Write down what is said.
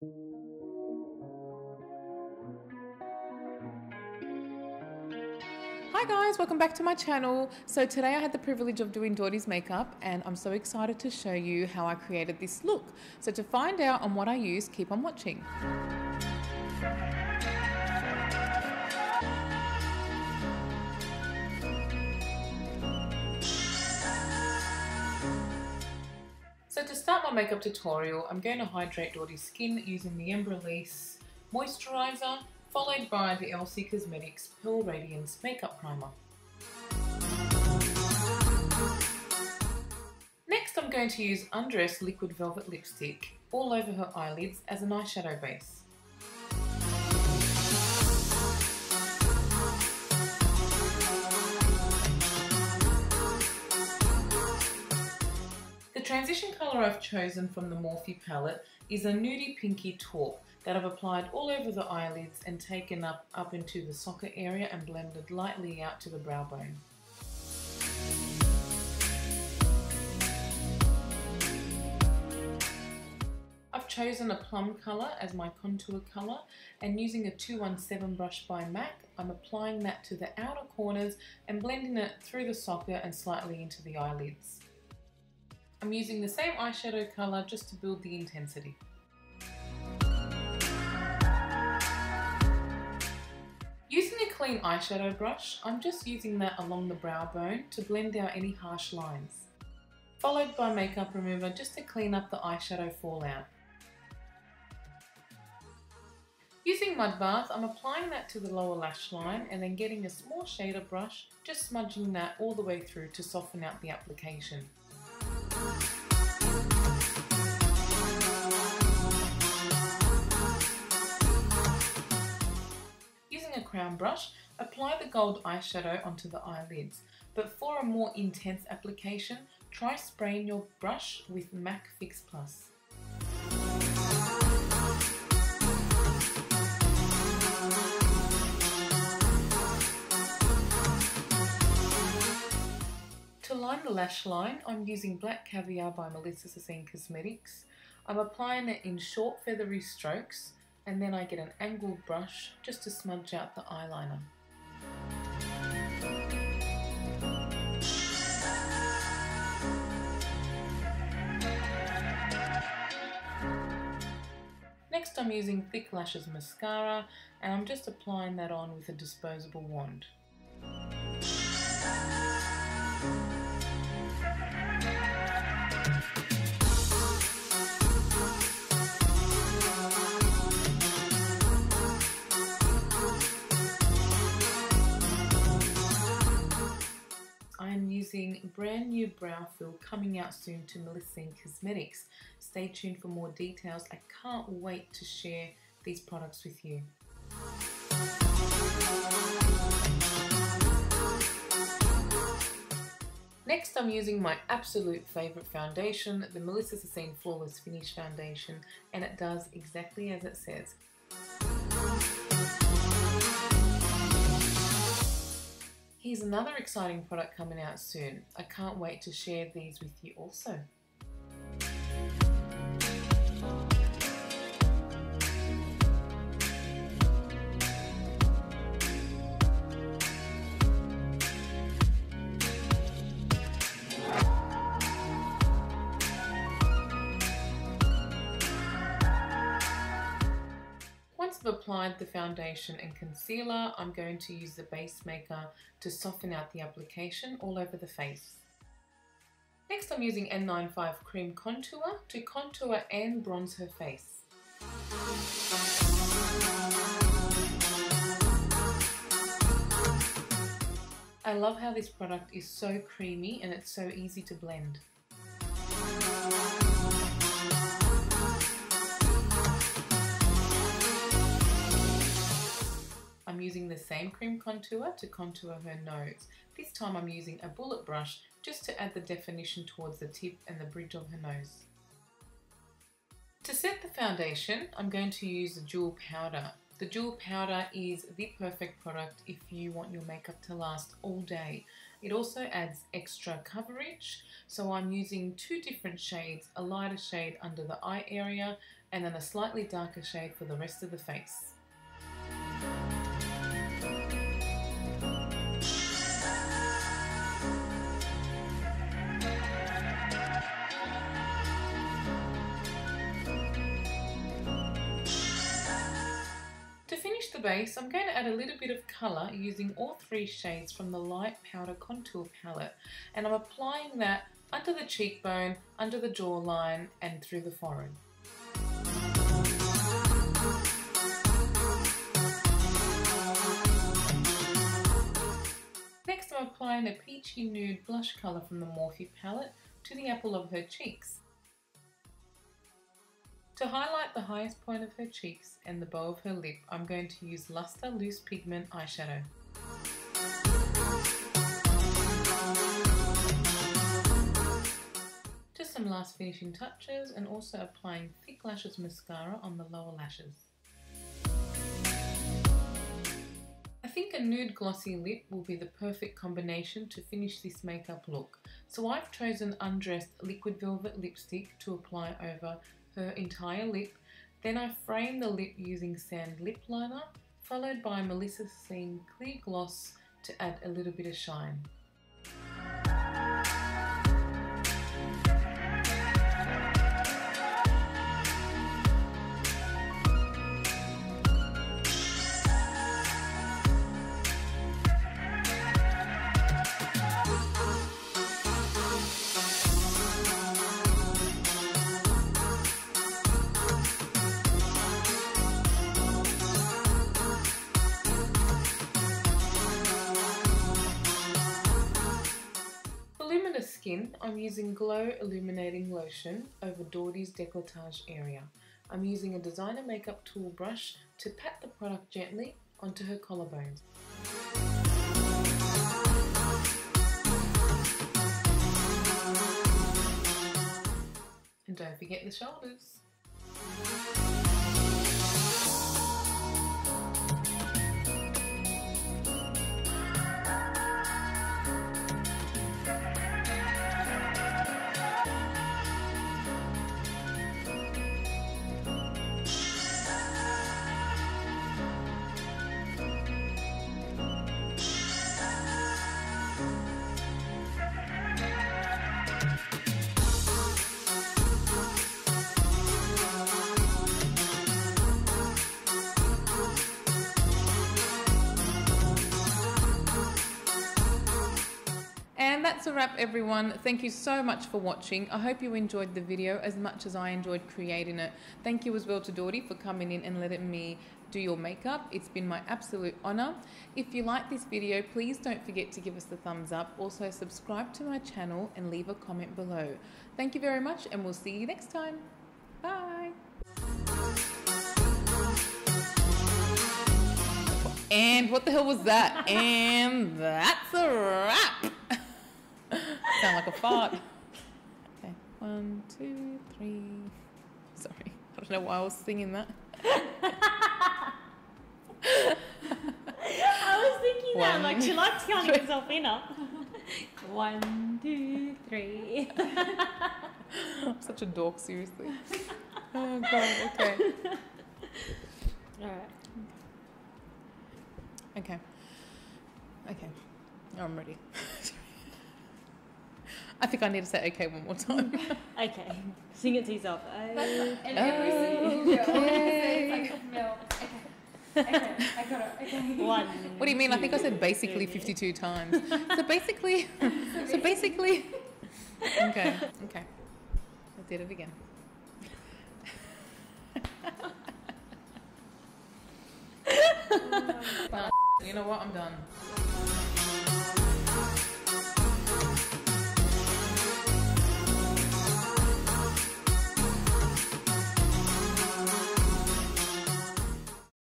Hi guys, welcome back to my channel. So today I had the privilege of doing Dodie's makeup and I'm so excited to show you how I created this look. So to find out on what I use, keep on watching. So to start my makeup tutorial, I'm going to hydrate Dodie's skin using the Release Moisturizer, followed by the LC Cosmetics Pearl Radiance Makeup Primer. Next I'm going to use Undressed Liquid Velvet Lipstick all over her eyelids as an eyeshadow base. The transition colour I've chosen from the Morphe palette is a nudie pinky taupe that I've applied all over the eyelids and taken up into the socket area and blended lightly out to the brow bone. I've chosen a plum colour as my contour colour, and using a 217 brush by MAC, I'm applying that to the outer corners and blending it through the socket and slightly into the eyelids. I'm using the same eyeshadow colour just to build the intensity. Using a clean eyeshadow brush, I'm just using that along the brow bone to blend out any harsh lines, followed by makeup remover just to clean up the eyeshadow fallout. Using Mud Bath, I'm applying that to the lower lash line and then getting a small shader brush, just smudging that all the way through to soften out the application. Using a crown brush, apply the gold eyeshadow onto the eyelids, but for a more intense application, try spraying your brush with MAC Fix Plus. To line the lash line, I'm using Black Caviar by Sassine Cosmetics. I'm applying it in short feathery strokes, and then I get an angled brush just to smudge out the eyeliner. Next I'm using Thick Lashes mascara, and I'm just applying that on with a disposable wand. Using brand new BrowFill coming out soon to Melissine Cosmetics. Stay tuned for more details. I can't wait to share these products with you. Next I'm using my absolute favourite foundation, the Sassine Flawless Finish Foundation, and it does exactly as it says. Here's another exciting product coming out soon. I can't wait to share these with you also. Once I've applied the foundation and concealer, I'm going to use the base maker to soften out the application all over the face. Next I'm using N95 Cream Contour to contour and bronze her face. I love how this product is so creamy and it's so easy to blend. I'm using the same cream contour to contour her nose. This time I'm using a bullet brush just to add the definition towards the tip and the bridge of her nose. To set the foundation, I'm going to use the Jewel Powder. The Jewel Powder is the perfect product if you want your makeup to last all day. It also adds extra coverage, so I'm using two different shades, a lighter shade under the eye area and then a slightly darker shade for the rest of the face. To finish the base, I'm going to add a little bit of colour using all three shades from the Light Powder Contour palette, and I'm applying that under the cheekbone, under the jawline and through the forehead. Next I'm applying a peachy nude blush colour from the Morphe palette to the apple of her cheeks. To highlight the highest point of her cheeks and the bow of her lip, I'm going to use Luster Loose Pigment eyeshadow. Just some last finishing touches and also applying Thick Lashes mascara on the lower lashes. I think a nude glossy lip will be the perfect combination to finish this makeup look. So I've chosen Undressed Liquid Velvet Lipstick to apply over her entire lip. Then I frame the lip using Sand Lip Liner, followed by Melissa Sassine Clear Gloss to add a little bit of shine. Skin, I'm using Glow Illuminating Lotion over Dodie's décolletage area. I'm using a designer makeup tool brush to pat the product gently onto her collarbones. And don't forget the shoulders. That's a wrap, everyone. Thank you so much for watching. I hope you enjoyed the video as much as I enjoyed creating it. Thank you as well to Dodie for coming in and letting me do your makeup. It's been my absolute honor. If you like this video, please don't forget to give us the thumbs up. Also subscribe to my channel and leave a comment below. Thank you very much and we'll see you next time. Bye. And what the hell was that? And that's a wrap. Sound like a fart. Okay, 1, 2, 3. Sorry, I don't know why I was singing that. I was thinking that, like, she likes counting herself in up. 1, 2, 3. I'm such a dork, seriously. Oh god, okay. Alright. Okay. Okay. Oh, I'm ready. I think I need to say okay one more time. Okay. Sing it to yourself. And every single video, it's like, no. Okay, I got it. Okay. 1. What do you mean? I think I said basically 52 times. So basically. Okay. I did it again. You know what? I'm done.